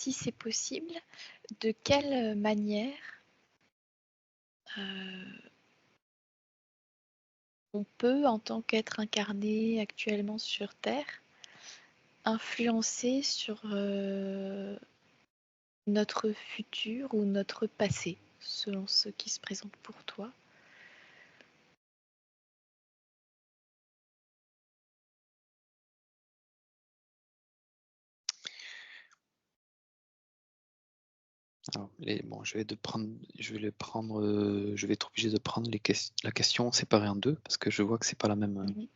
si c'est possible, de quelle manière on peut, en tant qu'être incarné actuellement sur Terre, influencer sur notre futur ou notre passé, selon ce qui se présente pour toi? Alors, bon, je vais être obligé de prendre la question séparée en deux parce que je vois que c'est pas la même,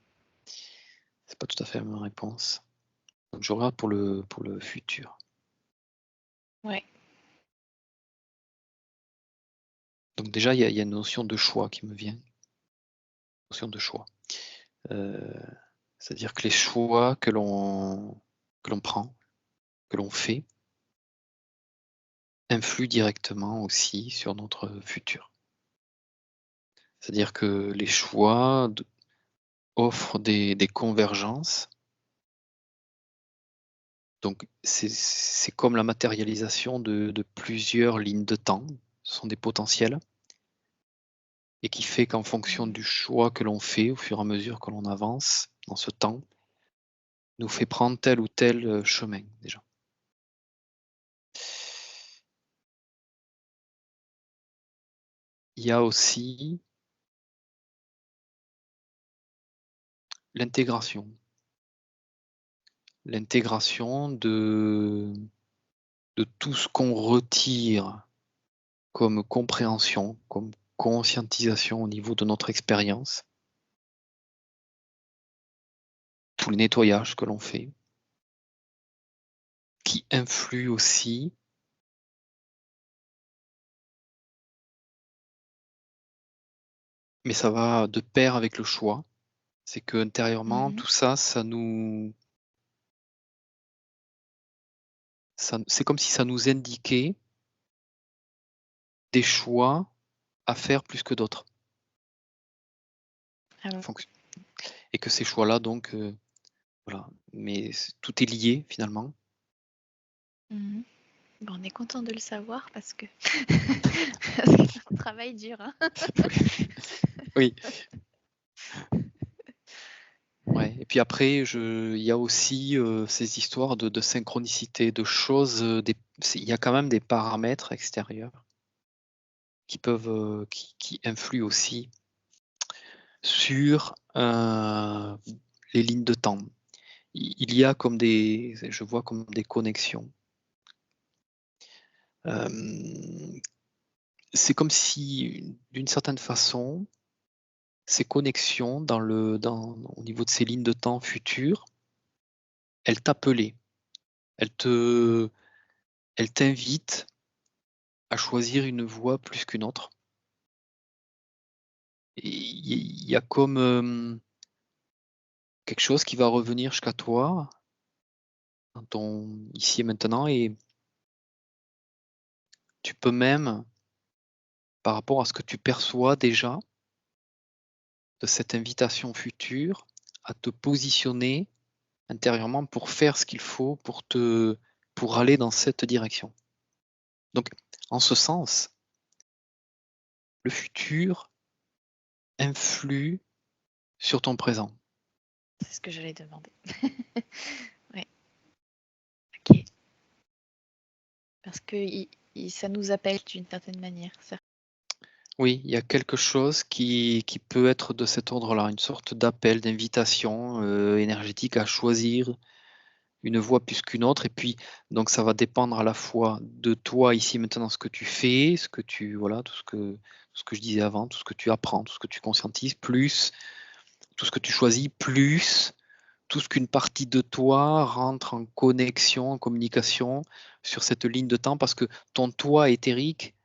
c'est pas tout à fait la même réponse. Donc je regarde pour le futur. Ouais. Donc déjà il y a une notion de choix qui me vient. Notion de choix. C'est-à-dire que les choix que l'on prend, que l'on fait, influent directement aussi sur notre futur. C'est-à-dire que les choix offrent des convergences. Donc c'est comme la matérialisation de plusieurs lignes de temps. Ce sont des potentiels et qui fait qu'en fonction Mhm. du choix que l'on fait au fur et à mesure que l'on avance dans ce temps, nous fait prendre tel ou tel chemin déjà. Il y a aussi l'intégration. L'intégration de tout ce qu'on retire comme compréhension, comme conscientisation au niveau de notre expérience, tout le nettoyage que l'on fait, qui influe aussi, mais ça va de pair avec le choix. C'est que intérieurement, Mhm. tout ça, c'est comme si ça nous indiquait des choix à faire plus que d'autres. Ah ouais. Fonc- Et que ces choix-là, donc, voilà. Mais tout est lié finalement. Mhm. Bon, on est content de le savoir parce que c'est un travail dur, hein. Oui. Ouais. Et puis après, il y a aussi ces histoires de synchronicité, de choses. Il y a quand même des paramètres extérieurs qui peuvent, qui influent aussi sur les lignes de temps. Il y a comme je vois comme des connexions. C'est comme si, d'une certaine façon, ces connexions au niveau de ces lignes de temps futures, elles t'appelaient, elles te, elles t'invitent à choisir une voie plus qu'une autre. Et il y a comme quelque chose qui va revenir jusqu'à toi, dans ton ici et maintenant, et tu peux même, par rapport à ce que tu perçois déjà de cette invitation future, à te positionner intérieurement pour faire ce qu'il faut pour aller dans cette direction. Donc, en ce sens, le futur influe sur ton présent. C'est ce que j'allais demander. Ouais, ok. Parce que ça nous appelle d'une certaine manière, ça. Oui, il y a quelque chose qui peut être de cet ordre-là, une sorte d'appel, d'invitation énergétique à choisir une voie plus qu'une autre. Et puis, donc, ça va dépendre à la fois de toi ici maintenant, ce que tu fais, voilà, tout ce que je disais avant, tout ce que tu apprends, tout ce que tu conscientises, plus tout ce que tu choisis, plus tout ce qu'une partie de toi rentre en connexion, en communication sur cette ligne de temps, parce que ton toi éthérique,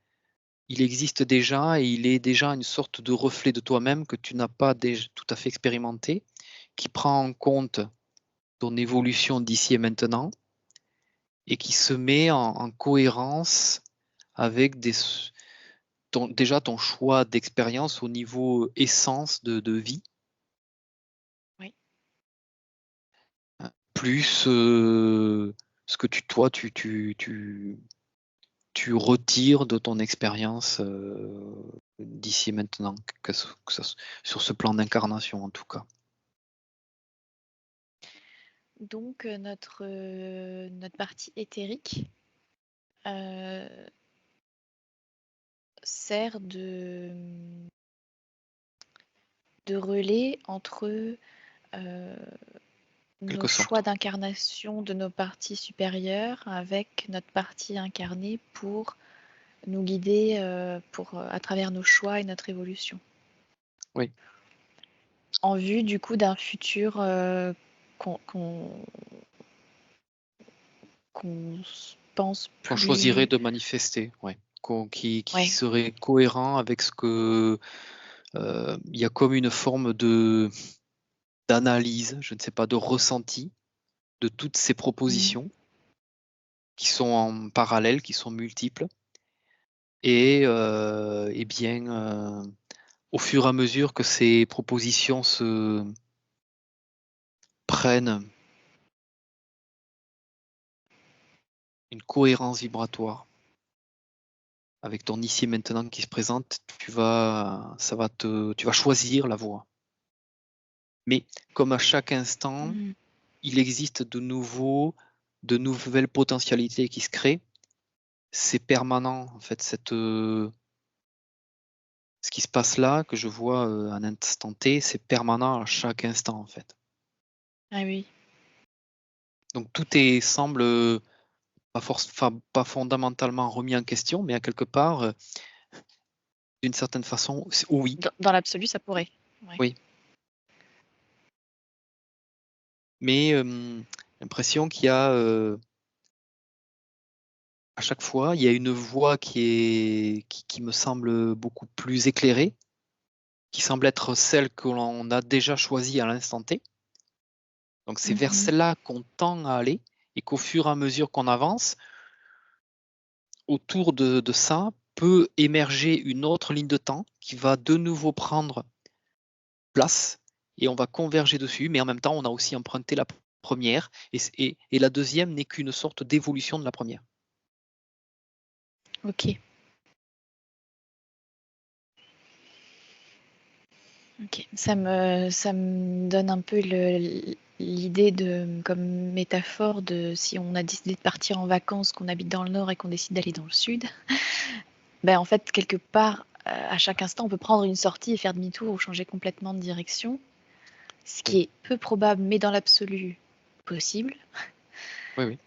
il existe déjà et il est déjà une sorte de reflet de toi-même que tu n'as pas déjà tout à fait expérimenté, qui prend en compte ton évolution d'ici et maintenant et qui se met en cohérence avec déjà ton choix d'expérience au niveau essence de vie, Oui. plus ce que toi, tu retires de ton expérience d'ici et maintenant, sur ce plan d'incarnation en tout cas. Donc, notre partie éthérique sert de relais entre nos Quelque choix sorte. d'incarnation de nos parties supérieures avec notre partie incarnée pour nous guider à travers nos choix et notre évolution. Oui. En vue du coup d'un futur qu'on pense Qu'on choisirait plus... de manifester, ouais. Qui Ouais. serait cohérent avec ce que... Il y a comme une forme d'analyse, je ne sais pas, de ressenti de toutes ces propositions qui sont en parallèle, qui sont multiples. Et bien, au fur et à mesure que ces propositions se prennent une cohérence vibratoire avec ton ici et maintenant qui se présente, tu vas choisir la voie. Mais comme à chaque instant, il existe de nouvelles potentialités qui se créent. C'est permanent, en fait, ce qui se passe là, que je vois à un instant T, c'est permanent à chaque instant, en fait. Ah oui. Donc tout semble pas fondamentalement remis en question, mais à quelque part, d'une certaine façon, oui. Dans l'absolu, ça pourrait. Ouais. Oui. Mais l'impression qu'il y a à chaque fois, il y a une voie qui me semble beaucoup plus éclairée, qui semble être celle que l'on a déjà choisie à l'instant T. Donc c'est vers celle-là qu'on tend à aller et qu'au fur et à mesure qu'on avance, autour de ça peut émerger une autre ligne de temps qui va de nouveau prendre place et on va converger dessus, mais en même temps, on a aussi emprunté la première et la deuxième n'est qu'une sorte d'évolution de la première. Ok. Ok. Ça me donne un peu l'idée comme métaphore de si on a décidé de partir en vacances, qu'on habite dans le nord et qu'on décide d'aller dans le sud. Ben, en fait, quelque part, à chaque instant, on peut prendre une sortie et faire demi-tour ou changer complètement de direction, ce qui Oui, est peu probable, mais dans l'absolu possible. oui, oui.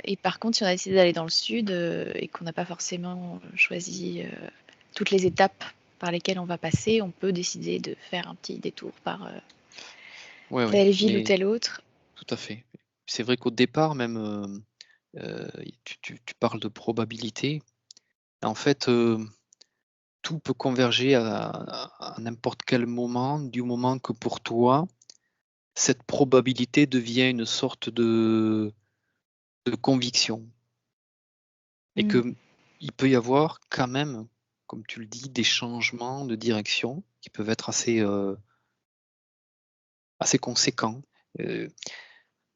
Et par contre, si on a décidé d'aller dans le sud et qu'on n'a pas forcément choisi toutes les étapes par lesquelles on va passer, on peut décider de faire un petit détour par Oui, oui, telle ville ou mais telle autre. tout à fait. C'est vrai qu'au départ, même, tu parles de probabilité. En fait, tout peut converger à n'importe quel moment, du moment que pour toi, cette probabilité devient une sorte de conviction. Et qu'il peut y avoir quand même, comme tu le dis, des changements de direction qui peuvent être assez conséquents.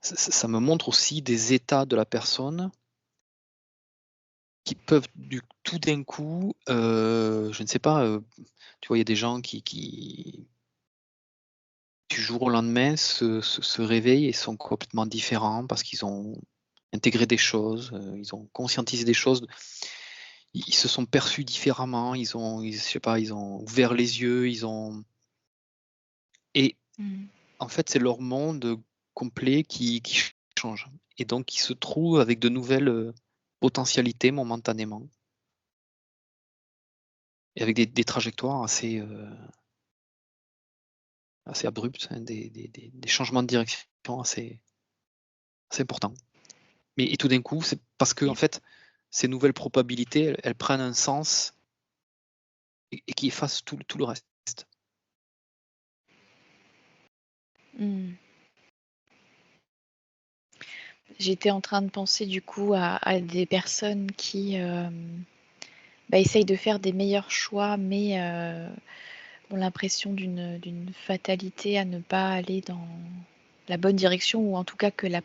Ça me montre aussi des états de la personne qui peuvent tout d'un coup, je ne sais pas, tu vois, il y a des gens qui du jour au lendemain se réveillent et sont complètement différents parce qu'ils ont intégré des choses, ils ont conscientisé des choses. Ils se sont perçus différemment, je sais pas, ils ont ouvert les yeux, et en fait, c'est leur monde complet qui change et donc ils se trouvent avec de nouvelles, potentialités momentanément et avec des trajectoires assez abruptes, hein, des changements de direction assez importants. Et tout d'un coup, c'est parce que en fait, ces nouvelles probabilités, elles prennent un sens et qui effacent tout le reste. J'étais en train de penser du coup à des personnes qui essayent de faire des meilleurs choix, mais ont l'impression d'une fatalité à ne pas aller la bonne direction, ou en tout cas que la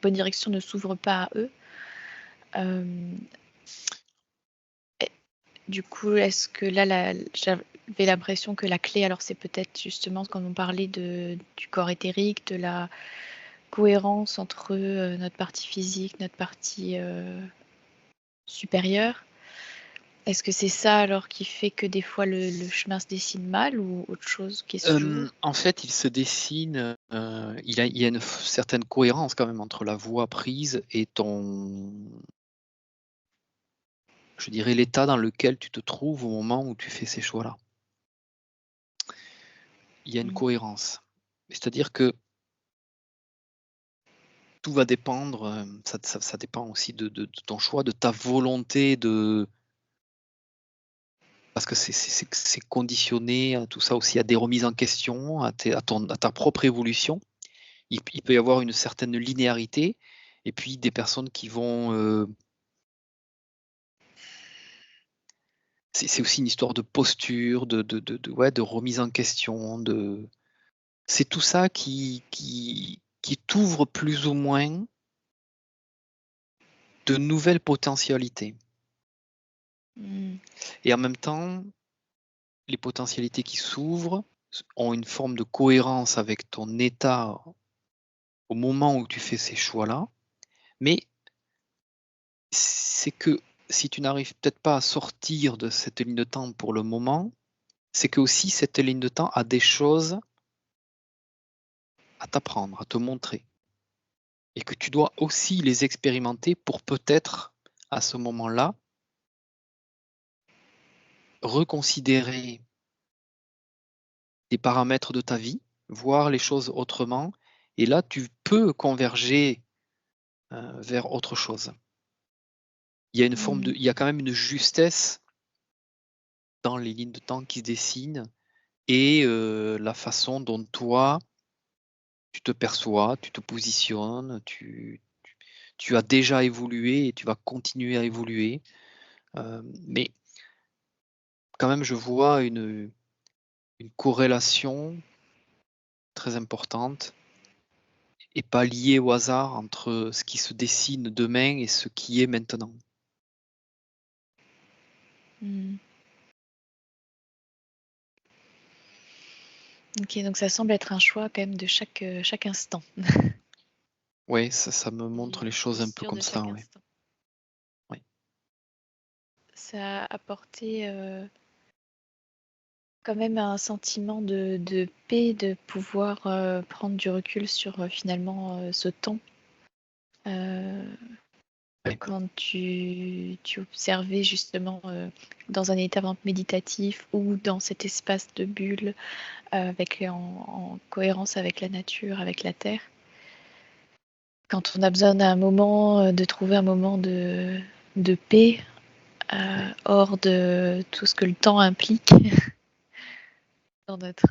bonne direction ne s'ouvre pas à eux. Du coup, est-ce que là, j'avais l'impression que la clé, alors c'est peut-être justement quand on parlait du corps éthérique, de la cohérence entre notre partie physique, notre partie supérieure. Est-ce que c'est ça alors qui fait que des fois le chemin se dessine mal, ou autre chose qui se joue? En fait, il se dessine, il y a une certaine cohérence quand même entre la voie prise et je dirais, l'état dans lequel tu te trouves au moment où tu fais ces choix-là. Il y a une cohérence. C'est-à-dire que tout va dépendre, ça dépend aussi de ton choix, de ta volonté parce que c'est conditionné, tout ça aussi à des remises en question, à ta propre évolution. Il peut y avoir une certaine linéarité et puis des personnes qui vont, c'est aussi une histoire de posture, ouais, de remise en question, c'est tout ça qui t'ouvre plus ou moins de nouvelles potentialités. Et en même temps, les potentialités qui s'ouvrent ont une forme de cohérence avec ton état au moment où tu fais ces choix-là, mais c'est que si tu n'arrives peut-être pas à sortir de cette ligne de temps pour le moment, c'est que aussi cette ligne de temps a des choses à t'apprendre, à te montrer et que tu dois aussi les expérimenter pour peut-être, à ce moment-là, reconsidérer des paramètres de ta vie, voir les choses autrement et là, tu peux converger, vers autre chose. Il y a une forme il y a quand même une justesse dans les lignes de temps qui se dessinent et la façon dont toi, tu te perçois, tu te positionnes, tu as déjà évolué et tu vas continuer à évoluer, mais quand même je vois une corrélation très importante et pas liée au hasard entre ce qui se dessine demain et ce qui est maintenant. Ok, donc ça semble être un choix quand même de chaque instant. Ouais, ça me montre Et les une choses un peu posture comme de ça, chaque ouais. instant. Ouais. Ça a apporté quand même un sentiment de paix, de pouvoir prendre du recul sur finalement ce temps. Ouais. Quand tu observais justement dans un état méditatif ou dans cet espace de bulle en cohérence avec la nature, avec la terre. Quand on a besoin d'un moment, de trouver un moment de paix, Ouais. hors de tout ce que le temps implique dans notre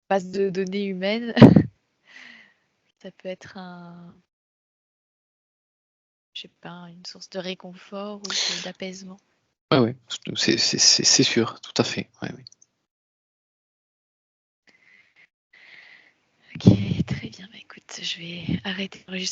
base de données humaine, ça peut être je sais pas, une source de réconfort ou d'apaisement. Ouais, ouais, c'est sûr, tout à fait. Ouais, ouais. Ok, très bien. Bah, écoute, je vais arrêter l'enregistrement.